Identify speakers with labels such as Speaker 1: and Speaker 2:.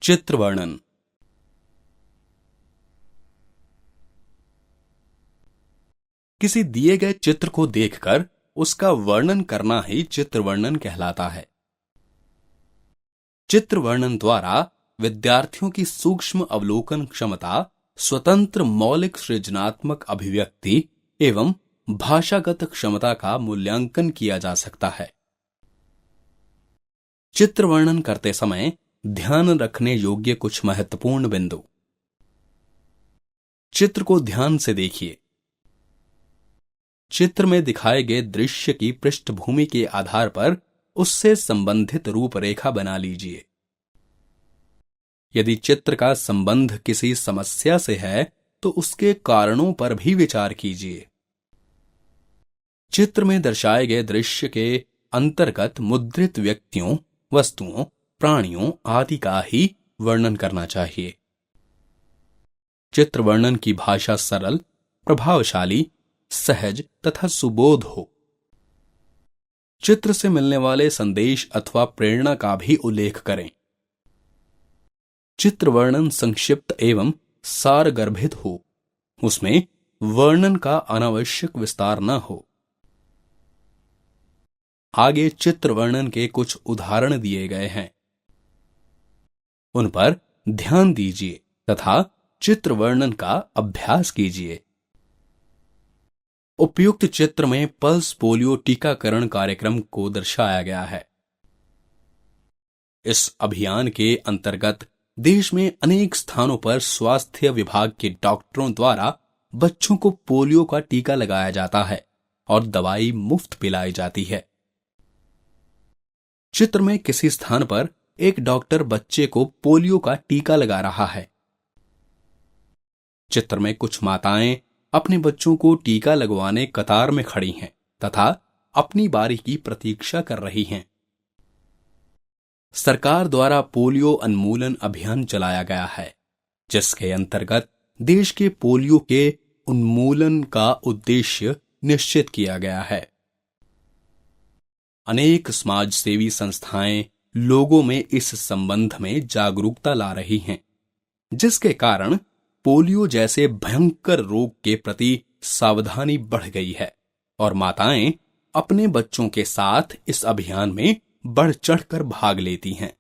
Speaker 1: चित्र वर्णन। किसी दिए गए चित्र को देखकर उसका वर्णन करना ही चित्र वर्णन कहलाता है। चित्र वर्णन द्वारा विद्यार्थियों की सूक्ष्म अवलोकन क्षमता, स्वतंत्र मौलिक सृजनात्मक अभिव्यक्ति एवं भाषागत क्षमता का मूल्यांकन किया जा सकता है। चित्र वर्णन करते समय ध्यान रखने योग्य कुछ महत्वपूर्ण बिंदु। चित्र को ध्यान से देखिए। चित्र में दिखाए गए दृश्य की पृष्ठभूमि के आधार पर उससे संबंधित रूपरेखा बना लीजिए। यदि चित्र का संबंध किसी समस्या से है तो उसके कारणों पर भी विचार कीजिए। चित्र में दर्शाए गए दृश्य के अंतर्गत मुद्रित व्यक्तियों, वस्तुओं, प्राणियों आदि का ही वर्णन करना चाहिए। चित्र वर्णन की भाषा सरल, प्रभावशाली, सहज तथा सुबोध हो। चित्र से मिलने वाले संदेश अथवा प्रेरणा का भी उल्लेख करें। चित्र वर्णन संक्षिप्त एवं सारगर्भित हो। उसमें वर्णन का अनावश्यक विस्तार न हो। आगे चित्र वर्णन के कुछ उदाहरण दिए गए हैं, उन पर ध्यान दीजिए तथा चित्र वर्णन का अभ्यास कीजिए। उपयुक्त चित्र में पल्स पोलियो टीकाकरण कार्यक्रम को दर्शाया गया है। इस अभियान के अंतर्गत देश में अनेक स्थानों पर स्वास्थ्य विभाग के डॉक्टरों द्वारा बच्चों को पोलियो का टीका लगाया जाता है और दवाई मुफ्त पिलाई जाती है। चित्र में किसी स्थान पर एक डॉक्टर बच्चे को पोलियो का टीका लगा रहा है। चित्र में कुछ माताएं अपने बच्चों को टीका लगवाने कतार में खड़ी हैं तथा अपनी बारी की प्रतीक्षा कर रही हैं। सरकार द्वारा पोलियो उन्मूलन अभियान चलाया गया है, जिसके अंतर्गत देश के पोलियो के उन्मूलन का उद्देश्य निश्चित किया गया है। अनेक समाजसेवी संस्थाएं लोगों में इस संबंध में जागरूकता ला रही हैं, जिसके कारण पोलियो जैसे भयंकर रोग के प्रति सावधानी बढ़ गई है और माताएं अपने बच्चों के साथ इस अभियान में बढ़ चढ़कर भाग लेती हैं।